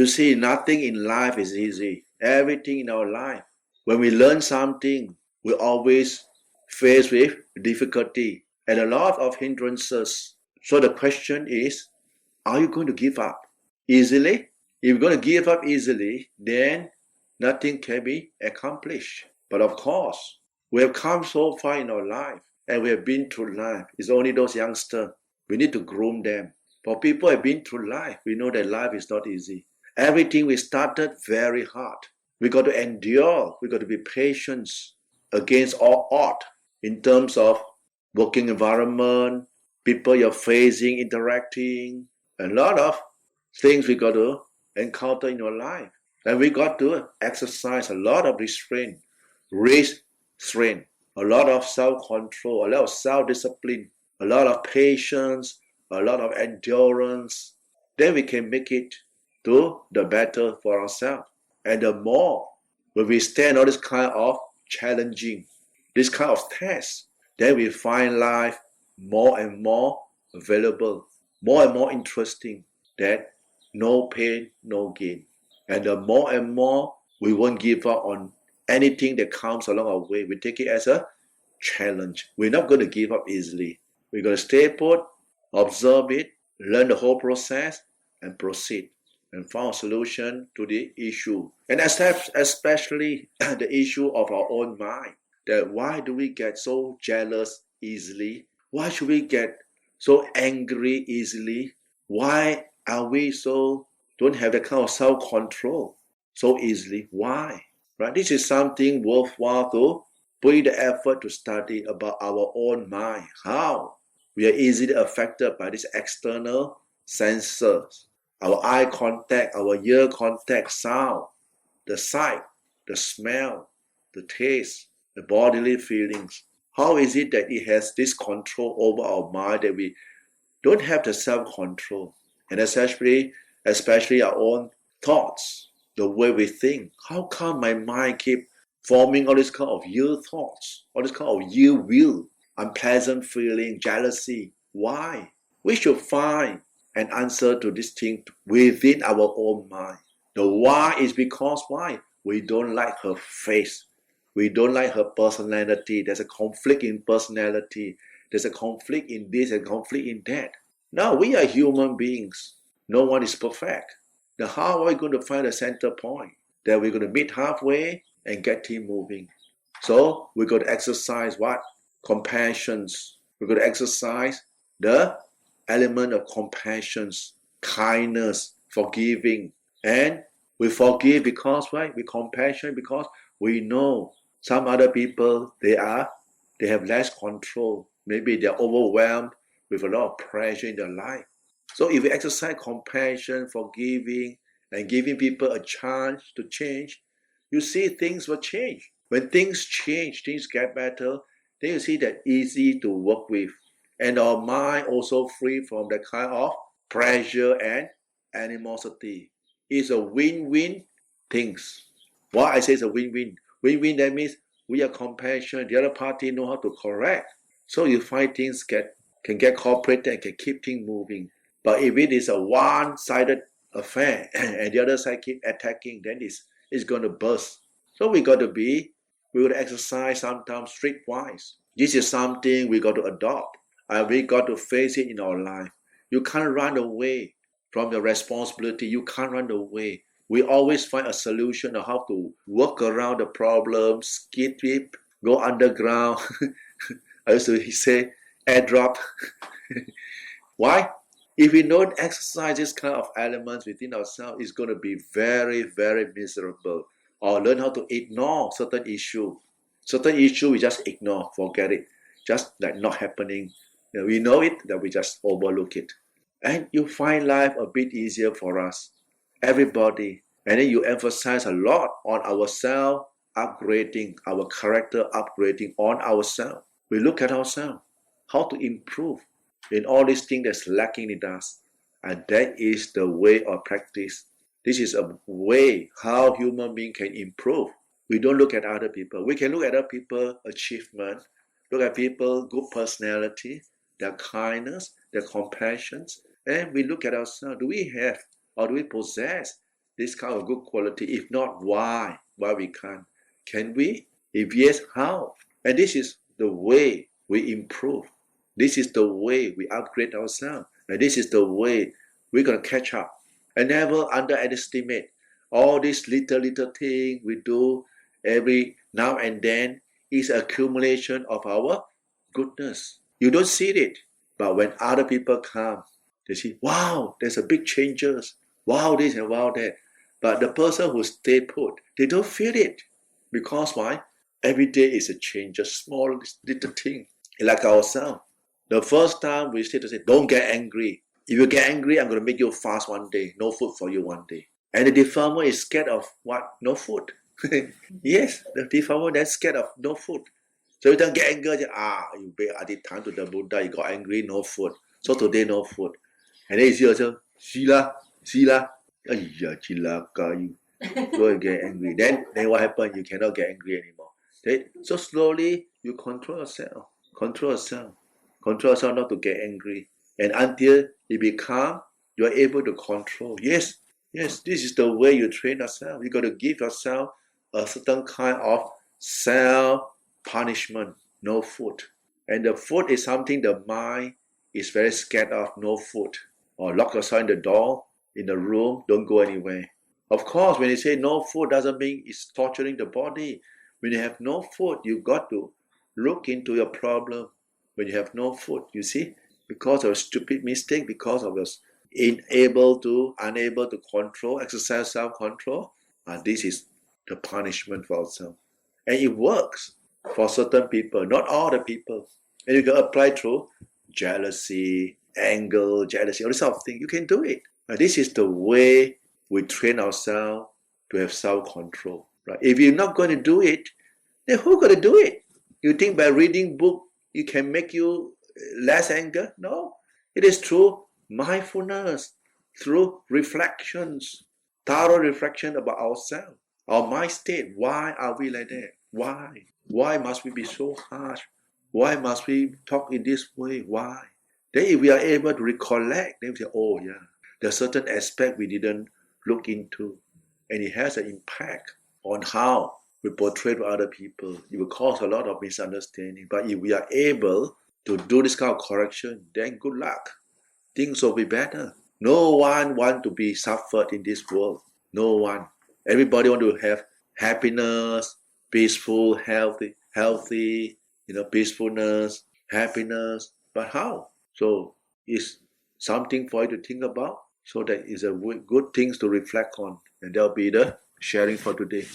You see, nothing in life is easy. Everything in our life. When we learn something, we always face with difficulty and a lot of hindrances. So the question is, are you going to give up easily? If you're going to give up easily, then nothing can be accomplished. But of course, we have come so far in our life and we have been through life. It's only those youngsters. We need to groom them. For people who have been through life, we know that life is not easy. Everything we started very hard. We got to endure. We got to be patient against all odds in terms of working environment, people you're facing, interacting, a lot of things we got to encounter in your life. And we got to exercise a lot of restraint, a lot of self-control, a lot of self-discipline, a lot of patience, a lot of endurance. Then we can make it to the better for ourselves. And the more when we stand on this kind of challenging, this kind of test, then we find life more and more available, more and more interesting, that no pain, no gain. And the more and more we won't give up on anything that comes along our way. We take it as a challenge. We're not going to give up easily. We're going to stay put, observe it, learn the whole process, and proceed and find a solution to the issue. And especially the issue of our own mind. That why do we get so jealous easily? Why should we get so angry easily? Why are we don't have that kind of self-control so easily? Why? Right? This is something worthwhile to put in the effort to study about our own mind. How we are easily affected by these external sensors. Our eye contact, our ear contact, sound, the sight, the smell, the taste, the bodily feelings. How is it that it has this control over our mind that we don't have the self-control? And especially our own thoughts, the way we think. How come my mind keep forming all this kind of ill thoughts, all this kind of ill will, unpleasant feeling, jealousy? Why? We should find an answer to this thing within our own mind. The why is because why? We don't like her face. We don't like her personality. There's a conflict in personality. There's a conflict in this and conflict in that. Now, we are human beings. No one is perfect. Now, how are we going to find a center point? That we're going to meet halfway and get things moving. So, we're going to exercise what? Compassion. We're going to exercise the element of compassion, kindness, forgiving. And we forgive because why? We compassion because we know some other people, they have less control. Maybe they're overwhelmed with a lot of pressure in their life. So if we exercise compassion, forgiving, and giving people a chance to change, you see things will change. When things change, things get better, then you see that easy to work with. And our mind also free from that kind of pressure and animosity. It's a win-win things. Why I say it's a win-win? Win-win, that means we are compassionate, the other party know how to correct. So you find things can get cooperated and can keep things moving. But if it is a one-sided affair and the other side keep attacking, then it's going to burst. So we got to exercise sometimes streetwise. This is something we got to adopt. And we got to face it in our life. You can't run away from the responsibility. You can't run away. We always find a solution of how to work around the problem, skip it, go underground. I used to say airdrop. Why? If we don't exercise this kind of elements within ourselves, it's going to be very, very miserable. Or learn how to ignore certain issue. Certain issue we just ignore, forget it. Just like not happening. We know it, that we just overlook it. And you find life a bit easier for us. Everybody. And then you emphasize a lot on ourselves, upgrading, our character upgrading on ourselves. We look at ourselves, how to improve in all these things that's lacking in us. And that is the way of practice. This is a way how human beings can improve. We don't look at other people. We can look at other people's achievement, look at people's good personality, their kindness, their compassion, and we look at ourselves. Do we have or do we possess this kind of good quality? If not, why? Why we can't? Can we? If yes, how? And this is the way we improve. This is the way we upgrade ourselves. And this is the way we're going to catch up. And never underestimate all these little things we do every now and then is accumulation of our goodness. You don't see it. But when other people come, they see, wow, there's a big changes. Wow, this and wow, that. But the person who stay put, they don't feel it. Because why? Every day is a change, a small little thing. Like ourselves. The first time we say, don't get angry. If you get angry, I'm going to make you fast one day. No food for you one day. And the deformer is scared of what? No food. Yes, the deformer that's scared of no food. So you don't get angry. You pay aditang to the Buddha, you got angry, no food. So today no food. And then you see yourself, sila. Ayya, cilaka, you go and get angry. Then what happens? You cannot get angry anymore. Okay? So slowly you control yourself. Control yourself not to get angry. And until you become, you are able to control. Yes, this is the way you train yourself. You got to give yourself a certain kind of self-punishment. No food. And the food is something the mind is very scared of. No food. Or lock yourself in the door, in the room, don't go anywhere. Of course, when you say no food, doesn't mean it's torturing the body. When you have no food, you got to look into your problem. When you have no food, you see, because of a stupid mistake, because of your unable to control, exercise self-control, this is the punishment for ourselves. And it works for certain people, not all the people. And you can apply through jealousy, anger, all this sort of thing. You can do it. This is the way we train ourselves to have self-control. Right? If you're not going to do it, then who's going to do it? You think by reading book you can make you less anger? No. It is through mindfulness, through reflections, thorough reflection about ourselves, our mind state. Why are we like that? Why? Why must we be so harsh? Why must we talk in this way? Why? Then if we are able to recollect, then we say, oh yeah, there's certain aspect we didn't look into. And it has an impact on how we portray to other people. It will cause a lot of misunderstanding. But if we are able to do this kind of correction, then good luck. Things will be better. No one wants to be suffered in this world. No one. Everybody wants to have happiness, peaceful, healthy, peacefulness, happiness. But how? So it's something for you to think about. So that is a good things to reflect on. And that'll be the sharing for today.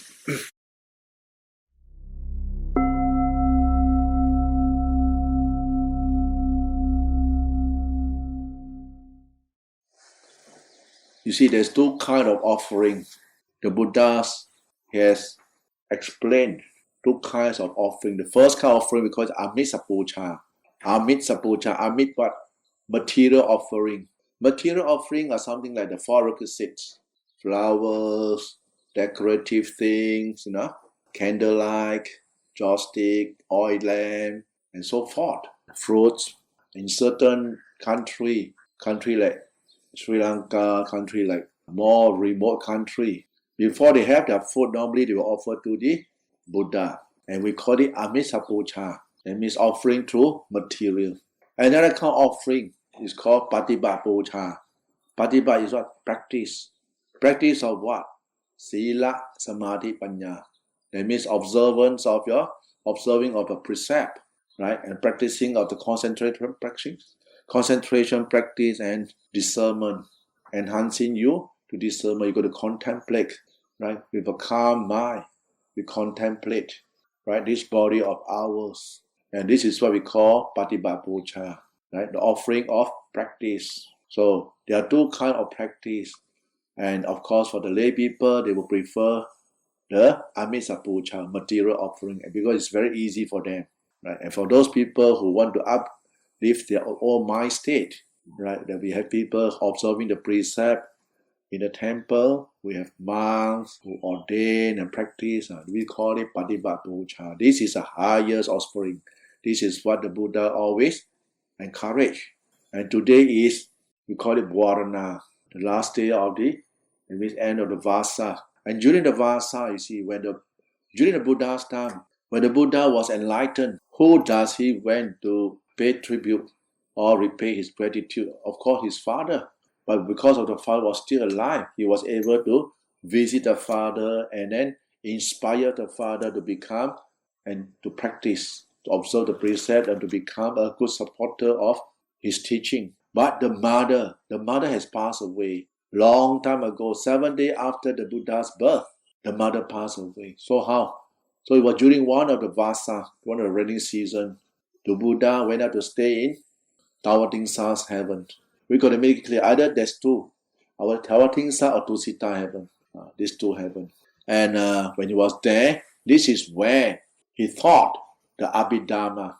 You see, there's two kinds of offering. The Buddha has explained two kinds of offering. The first kind of offering we call it Amit Sapucha. Amit what? Material offering. Material offering are something like the four requisites. Flowers, decorative things, candlelight, joystick, oil lamp, and so forth. Fruits. In certain country like Sri Lanka, country like more remote country, before they have their food, normally they will offer to the Buddha. And we call it Amisapucha. That means offering through material. Another kind of offering is called Patibat Pucha. Patibat is what? Practice. Practice of what? Sila, Samadhi, Panya. That means observing of a precept, right? And practicing of the concentration practice and discernment, enhancing you to discernment. You got to contemplate, right? With a calm mind, we contemplate, right? This body of ours, and this is what we call Patibat Pucha, right? The offering of practice. So there are two kinds of practice, and of course for the lay people, they will prefer the Amisa Pucha, material offering, because it's very easy for them, right? And for those people who want to uplift their own mind state, right? That we have people observing the precept in the temple. We have monks who ordain and practice. We call it Patibat Pucha. This is the highest offering. This is what the Buddha always encouraged. And today we call it Warrant, the last day of the It means end of the Vasa. And during the Vasa, you see, during the Buddha's time, when the Buddha was enlightened, who does he went to pay tribute or repay his gratitude? Of course, his father. But because of the father was still alive, he was able to visit the father and then inspire the father to become and to practice, to observe the precept and to become a good supporter of his teaching. But the mother has passed away long time ago, 7 days after the Buddha's birth. The mother passed away. So how? So it was during one of the Vasa, one of the rainy season. The Buddha went out to stay in Tawatingsa's heaven. We got to make it clear, either there's two, our Tawatingsa or Tusita heaven, these two heaven. And when he was there, this is where he thought the Abhidhamma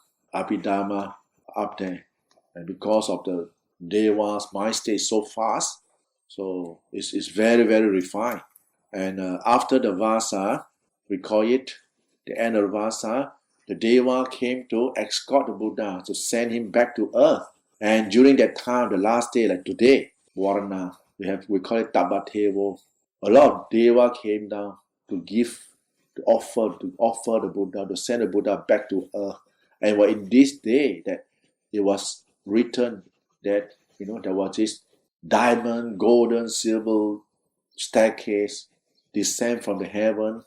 up there. And because of the Deva's mind state so fast, so it's very, very refined. And after the Vasa, we call it the end of the Vasa, the Deva came to escort the Buddha, to send him back to earth. And during that time, the last day, like today, Warrant, we call it Tabbatevo. A lot of Deva came down to offer the Buddha, to send the Buddha back to earth. And in this day that it was written that there was this diamond, golden, silver staircase descend from the heaven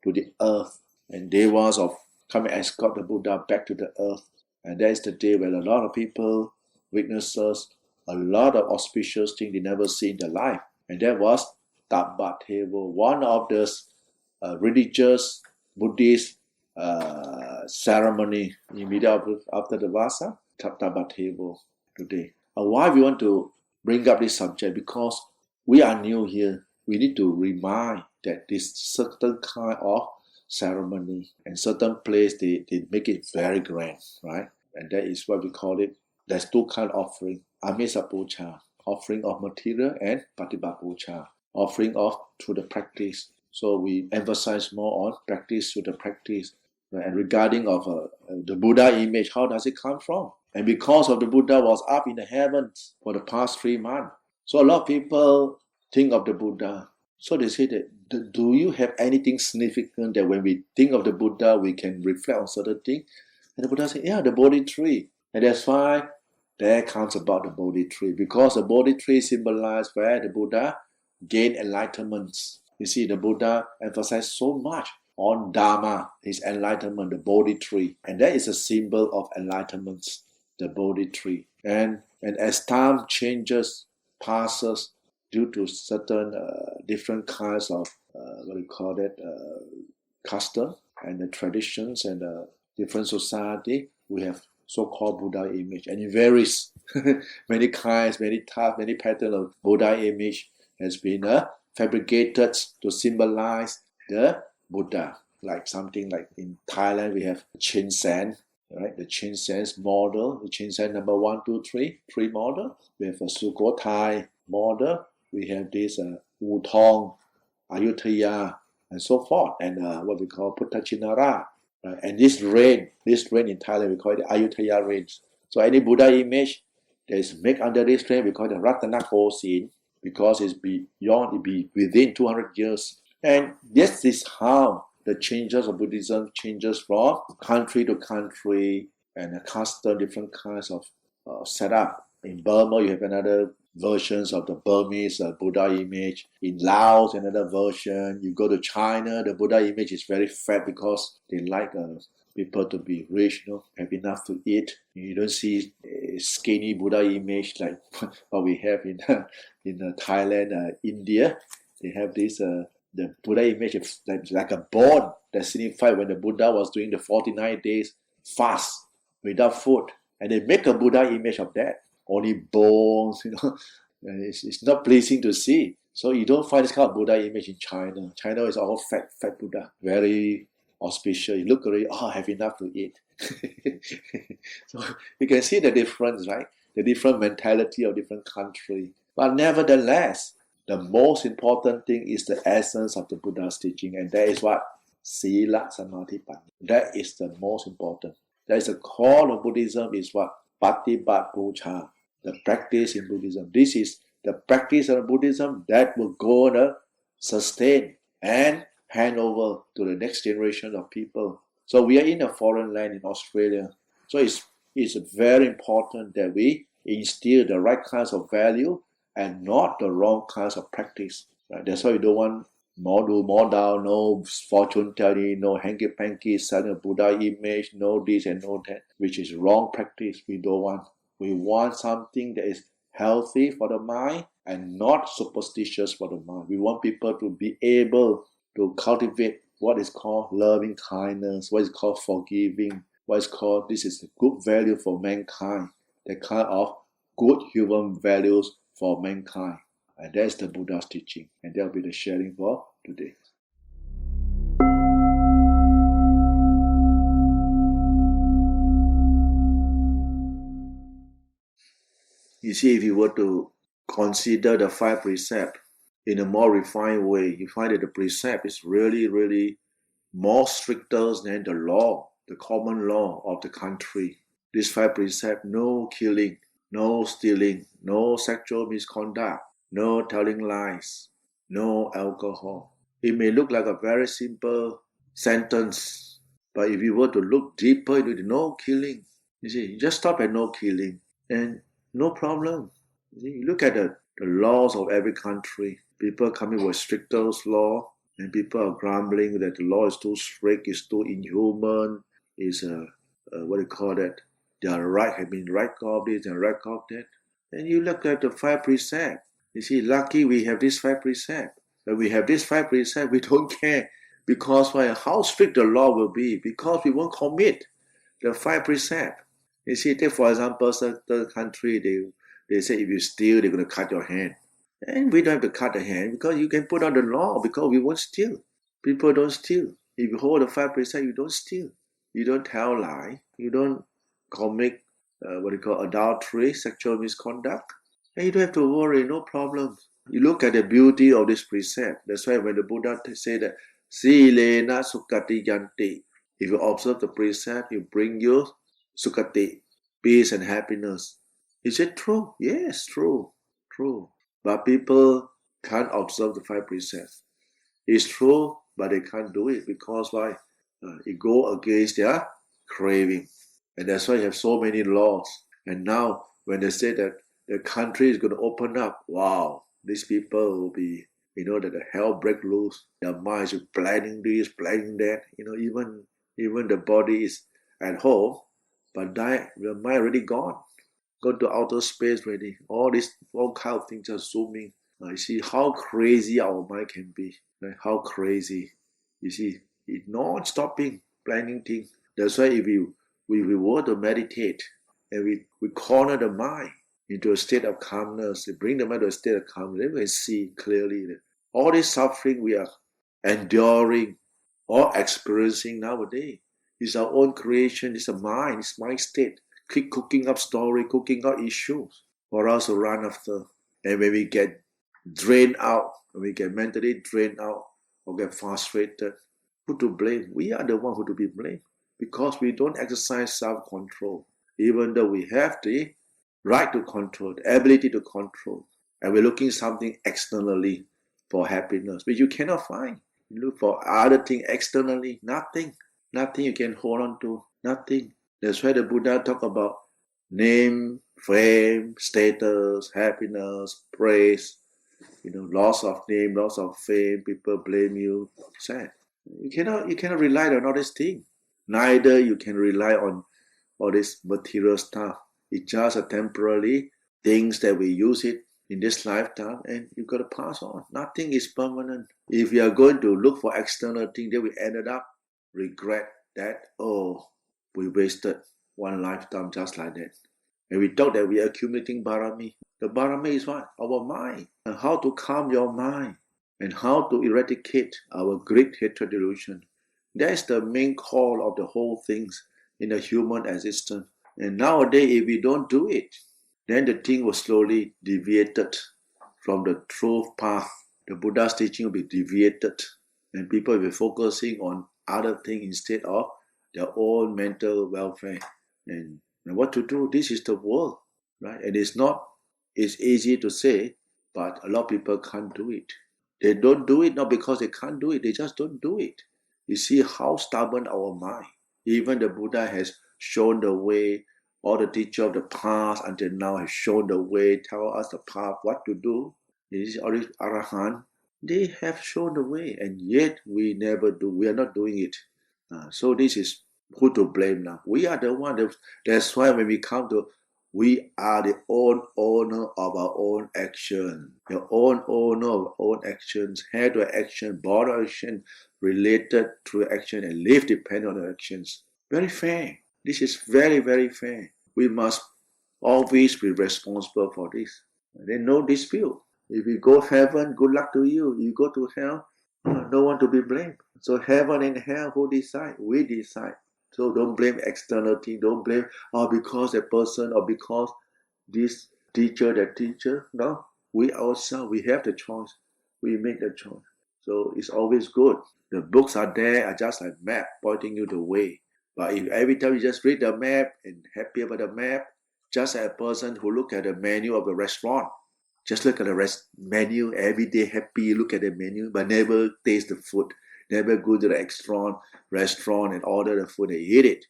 to the earth, and Devas of come and escort the Buddha back to the earth. And that is the day when a lot of people witnesses a lot of auspicious things they never see in their life. And that was Tabbatevo, one of the religious Buddhist ceremony immediately after the Vasa, Tabbatevo today. Why we want to bring up this subject? Because we are new here. We need to remind that this certain kind of ceremony and certain place they make it very grand, right? And that is what we call it. There's two kind of offering: Amesa Puja, offering of material, and Patipat Puja, offering of through the practice. So we emphasize more on practice through the practice. Right? And regarding of the Buddha image, how does it come from? And because of the Buddha was up in the heavens for the past 3 months, so a lot of people think of the Buddha. So they say that, do you have anything significant that when we think of the Buddha, we can reflect on certain things? And the Buddha said, yeah, the Bodhi tree. And that's why there comes about the Bodhi tree, because the Bodhi tree symbolizes where the Buddha gained enlightenment. You see, the Buddha emphasized so much on Dhamma, his enlightenment, the Bodhi tree. And that is a symbol of enlightenment, the Bodhi tree. And as time passes, due to certain different kinds of custom and the traditions and different society, we have so-called Buddha image, and it varies. Many kinds, many types, many patterns of Buddha image has been fabricated to symbolize the Buddha. Like something like in Thailand, we have Chin Sen, right? The Chin Sen's model, the Chin Sen number 1, 2, 3 model. We have a Sukhothai model. We have this Wutong, Ayutthaya, and so forth, and what we call Puttachinara. And this rain in Thailand, we call it the Ayutthaya rains. So any Buddha image that is made under this rain, we call it the Ratanakosin, because it's within 200 years. And this is how the changes of Buddhism changes from country to country, and a custom, different kinds of setup. In Burma, you have another versions of the Burmese Buddha image. In Laos, another version. You go to China, the Buddha image is very fat because they like people to be rich, have enough to eat. You don't see a skinny Buddha image like what we have in Thailand, India. They have this the Buddha image is like a bone that signifies when the Buddha was doing the 49 days fast without food, and they make a Buddha image of that. Only bones, it's not pleasing to see. So you don't find this kind of Buddha image in China. China is all fat Buddha, very auspicious. You look already, have enough to eat. So you can see the difference, right? The different mentality of different countries. But nevertheless, the most important thing is the essence of the Buddha's teaching, and that is what? Sila Samadhi Panya. That is the most important. That is the core of Buddhism, is what? Patipat Puja. The practice in Buddhism. This is the practice of Buddhism that will go on sustain and hand over to the next generation of people. So we are in a foreign land in Australia. So it's very important that we instill the right kinds of value and not the wrong kinds of practice. Right? That's why we don't want more down, no fortune telling, no hanky-panky, selling a Buddha image, no this and no that, which is wrong practice. We don't want. We want something that is healthy for the mind and not superstitious for the mind. We want people to be able to cultivate what is called loving kindness, what is called forgiving, what is called this is a good value for mankind, the kind of good human values for mankind. And that's the Buddha's teaching. And that'll be the sharing for today. You see, if you were to consider the 5 precepts in a more refined way, you find that the precept is really, really more stricter than the law, the common law of the country. These 5 precepts: no killing, no stealing, no sexual misconduct, no telling lies, no alcohol. It may look like a very simple sentence, but if you were to look deeper into no killing, you see, you just stop at no killing and no problem. You look at the laws of every country. People coming with stricter law, and people are grumbling that the law is too strict, it's too inhuman, is what do you call that? Their right have been right of this and right of that. And you look at the 5 precepts. You see, lucky we have this 5 precepts. When we have this 5 precepts, we don't care. Because why? How strict the law will be? Because we won't commit the 5 precepts. You see, take for example, certain country, they say if you steal, they're going to cut your hand. And we don't have to cut the hand because you can put on the law because we won't steal. People don't steal. If you hold the 5 precepts, you don't steal. You don't tell lie. You don't commit what you call adultery, sexual misconduct. And you don't have to worry, no problem. You look at the beauty of this precept. That's why when the Buddha said that, Silena Sukati Yanti. If you observe the precept, you bring you Sukati, peace and happiness. Is it true? Yes, true. But people can't observe the 5 precepts. It's true, but they can't do it because why? It goes against their craving. And that's why you have so many laws. And now, when they say that the country is going to open up, wow, these people will be, that the hell break loose. Their minds are planning this, planning that. Even the body is at home, but the mind already gone. Go to outer space already. All kind of things are zooming. You see how crazy our mind can be. Right? How crazy. You see, it's not stopping planning things. That's why if we were to meditate and we corner the mind into a state of calmness, bring the mind to a state of calmness, then we can see clearly that all this suffering we are enduring or experiencing nowadays is our own creation. It's a mind. It's mind state. Keep cooking up story, cooking up issues for us to run after. And when we get drained out, when we get mentally drained out or get frustrated, who to blame? We are the one who to be blamed because we don't exercise self-control, even though we have the right to control, the ability to control. And we're looking something externally for happiness, which you cannot find. You look for other things externally, nothing you can hold on to, nothing. That's why the Buddha talk about name, fame, status, happiness, praise, loss of name, loss of fame, people blame you, sad. You cannot rely on all these things. Neither you can rely on all this material stuff. It's just a temporary things that we use it in this lifetime and you got to pass on. Nothing is permanent. If you are going to look for external things, then we ended up regret that, we wasted one lifetime just like that. And we thought that we are accumulating barami. The barami is what? Our mind. And how to calm your mind. And how to eradicate our greed, hatred, delusion. That's the main call of the whole things in the human existence. And nowadays, if we don't do it, then the thing will slowly deviated from the truth path. The Buddha's teaching will be deviated. And people will be focusing on other things instead of their own mental welfare. And what to do? This is the world, right? And it's easy to say, But a lot of people can't do it. They don't do it not because they can't do it, they just don't do it. You see how stubborn our mind. Even the Buddha has shown the way, all the teachers of the past until now have shown the way, tell us the path, what to do. These all these Arahant, they have shown the way, and yet we never do. We are not doing it. So this is who to blame now. We are the one. That's why when we come to, we are the own owner of our own action. The own owner of our own actions, head to action, born of action, related to action, and live dependent on actions. Very fair. This is very, very fair. We must always be responsible for this. Then no dispute. If you go heaven, good luck to you. You go to hell, no one to be blamed. So heaven and hell, who decide? We decide. So don't blame external thing. Don't blame, because the person or because this teacher, that teacher. No, we ourselves, we have the choice. We make the choice. So it's always good. The books are there, are just like map pointing you the way. But if every time you just read the map and happy about the map, just like a person who look at the menu of the restaurant, just look at the menu every day, happy, look at the menu, but never taste the food. Never go to the restaurant and order the food and eat it.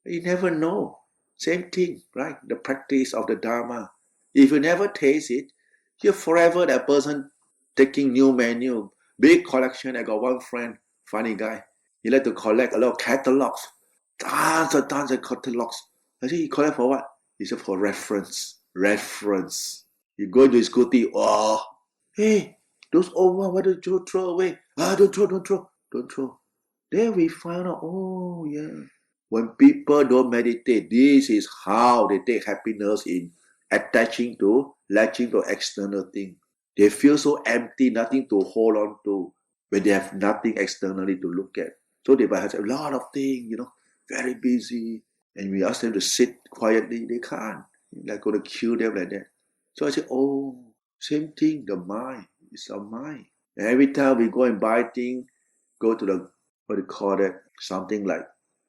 You never know. Same thing, right? The practice of the Dhamma. If you never taste it, you're forever that person taking new menu. Big collection. I got one friend, funny guy. He like to collect a lot of catalogs. Tons of catalogs. I say, he collect for what? He said for reference. Reference. You go into his scooty, hey, those old ones, why don't you throw away? Don't throw. Then we find out, when people don't meditate, this is how they take happiness in latching to external things. They feel so empty, nothing to hold on to when they have nothing externally to look at. So they might have a lot of things, very busy. And we ask them to sit quietly, they can't. Like going to kill them like that. So I say, same thing, the mind. It's our mind. And every time we go and buy things, go to the, what do you call that? Something like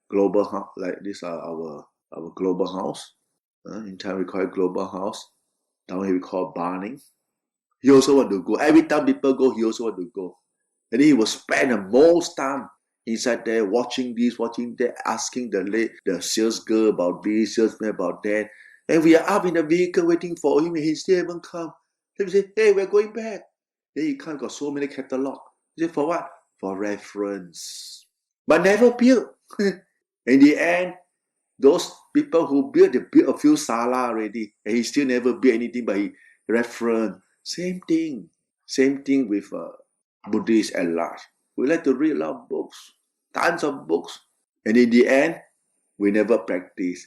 global house, like this are our global house. In time we call it global house. Down here we call it barning. He also want to go. Every time people go, he also want to go. And then he will spend the most time inside there watching this, watching that, asking the sales girl about this, salesman about that. And we are up in the vehicle waiting for him and he still haven't come. Then we say, hey, we're going back. Then he can't got so many catalogs. He say, for what? For reference. But never build. In the end, those people who built, they built a few sala already. And he still never built anything but he reference. Same thing. Same thing with Buddhists at large. We like to read a lot of books. Tons of books. And in the end, we never practice.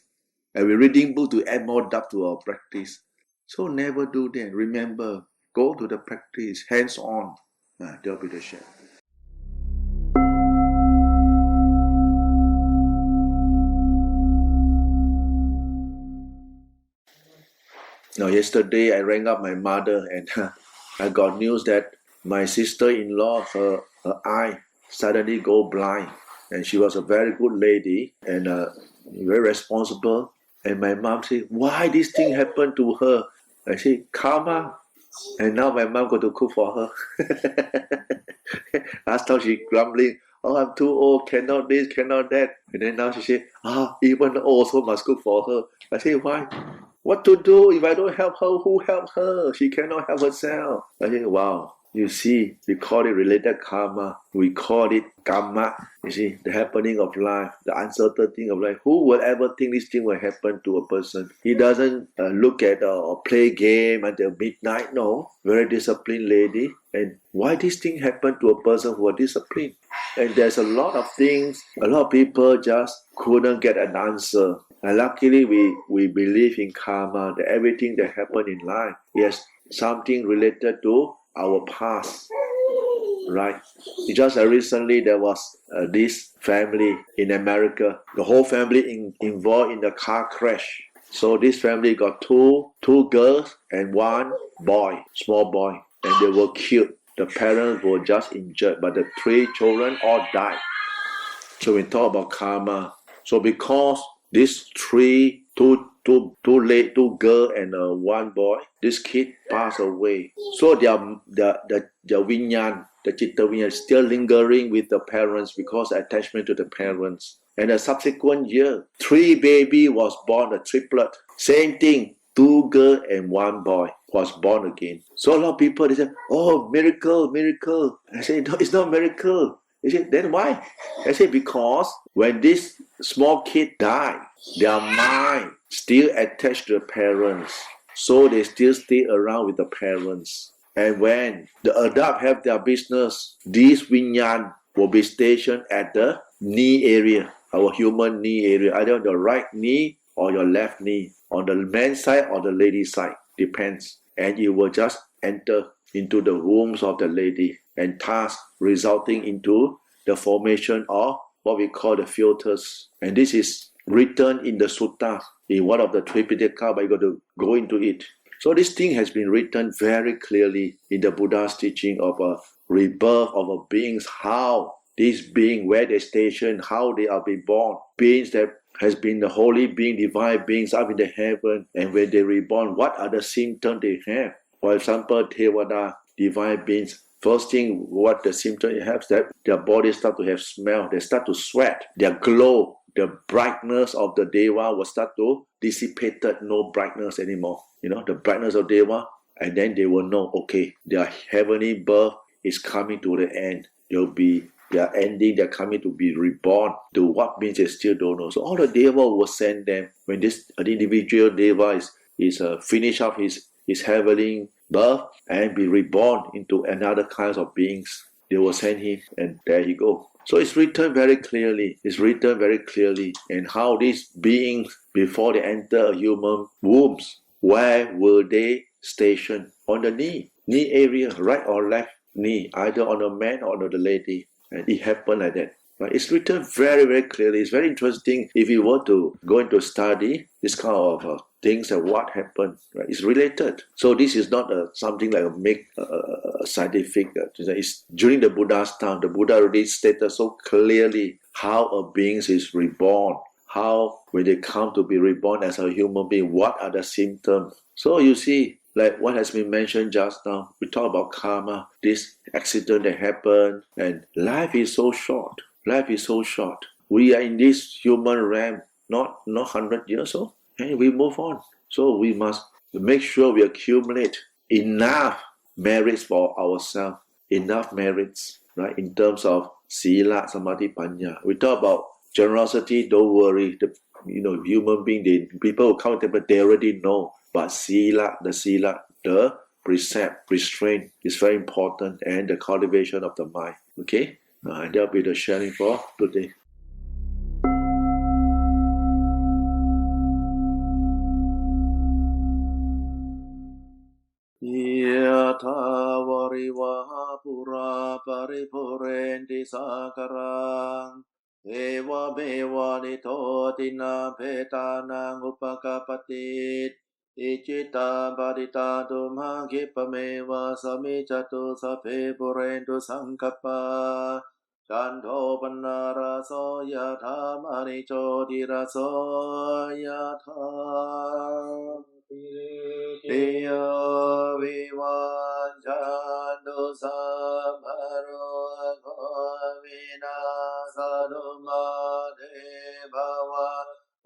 And we're reading books to add more depth to our practice. So never do that. Remember, go to the practice, hands-on. That'll be the share. Now, yesterday I rang up my mother and I got news that my sister-in-law, her eye suddenly go blind. And she was a very good lady and very responsible. And my mom said, why this thing happened to her? I said, karma. And now my mom got to cook for her. Last time she grumbling, I'm too old, cannot this, cannot that. And then now she said, even old also must cook for her. I said, why? What to do? If I don't help her, who help her? She cannot help herself. I said, wow. You see, we call it related karma. We call it karma. You see, the happening of life, the uncertainty of life. Who will ever think this thing will happen to a person? He doesn't look at or play game until midnight. No, very disciplined lady. And why this thing happened to a person who are disciplined? And there's a lot of things, a lot of people just couldn't get an answer. And luckily, we believe in karma, that everything that happened in life is something related to our past, right? Just recently there was this family in America. The whole family involved in the car crash. So this family got two girls and one boy, small boy, and they were killed. The parents were just injured, but the 3 children all died. So we talk about karma. So because these 3 two girl and one boy. This kid passed away. So the vinyan, the chitta vinyan, is still lingering with the parents because attachment to the parents. And the subsequent year, 3 baby was born, a triplet. Same thing, 2 girl and 1 boy was born again. So a lot of people, they say, oh, miracle, miracle. I say, no, it's not miracle. They say, then why? I say, because when this small kid died, their mind still attached to the parents. So they still stay around with the parents. And when the adult have their business, these vinyan will be stationed at the knee area, our human knee area, either on the right knee or your left knee, on the man's side or the lady's side, depends. And you will just enter into the wombs of the lady, and thus resulting into the formation of what we call the filters. And this is written in the sutta, in one of the Tripitaka, but you got to go into it. So this thing has been written very clearly in the Buddha's teaching of a rebirth of a beings, how these beings, where they station, how they are being born. Beings that has been the holy being, divine beings up in the heaven, and when they reborn, what are the symptoms they have? For example, Tevada, divine beings, first thing what the symptom they have is that their bodies start to have smell, they start to sweat, their glow, the brightness of the Deva will start to dissipate, no brightness anymore. The brightness of Deva, and then they will know, okay, their heavenly birth is coming to the end. They are ending, they're coming to be reborn. To what means they still don't know. So all the Deva will send them when this individual Deva is finish up his heavenly birth and be reborn into another kinds of beings. They will send him, and there you go. So it's written very clearly. And how these beings, before they enter a human wombs, where will they station? On the knee area, right or left knee, either on the man or on the lady. And it happened like that. Right? It's written very, very clearly. It's very interesting if you were to go into study this kind of things and what happened. Right? It's related. So this is not something like a scientific. It's during the Buddha's time. The Buddha already stated so clearly how a being is reborn. How when they come to be reborn as a human being, what are the symptoms? So you see, like what has been mentioned just now, we talk about karma, this accident that happened, and life is so short. We are in this human realm, not 100 years old, and we move on. So we must make sure we accumulate enough merits for ourselves, right? In terms of sila, samadhi, panya. We talk about generosity, don't worry. Human being, people who come to temple, they already know. But the precept, restraint is very important, and the cultivation of the mind. Okay? And that'll be the sharing for today. Yatha varivaha pura paripurenti sakarang eva meva nitotina petana upakapatit Ichita badita duma kipameva samichatu sape purentu sankapa Chanto panara soyatha manicho dira soyatha Tiya vivanjandu samaro govina saduma devava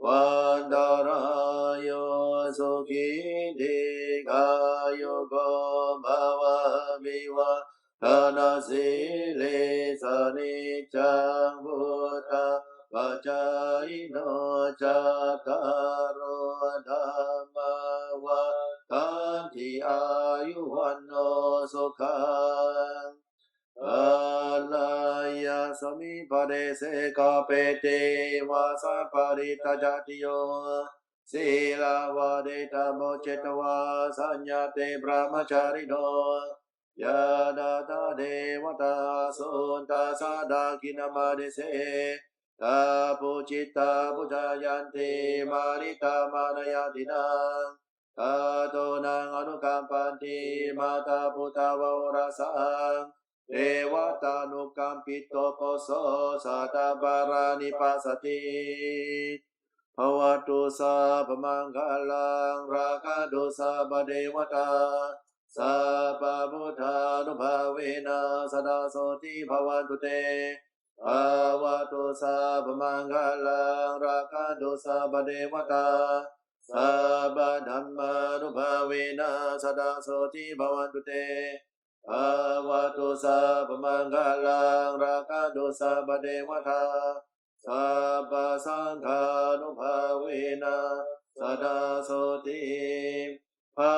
Vandarayo sukhi dikayo go bhava miva Tanasile sanichang bhuta vajayino chakaro dhamma vatanti ayuvanno sukhang Alaya samipade se kapete vasa parita jatiyo Sila vadeta mochetava sanyate brahmacharino Yadata devata sunta sadakina se Tapuchita pujayanti marita manayatina Tatonang anukampanti mata putava rasang Devata nukampito koso satabarani pasati วตุสาพมังคลังราคะโดสาบเดวตาสัพพพุทธานุภาเวนะสดาโสติภวันตุเตภวตุสาพมังคลังราคะโดสาบเดวตาสัพพธัมมานุภาเวนะสดาโสติภวันตุเตภวตุสาพมังคลังราคะโดสาบเดวตาสัพพสังฆานุภาเวนะสดาโสติภา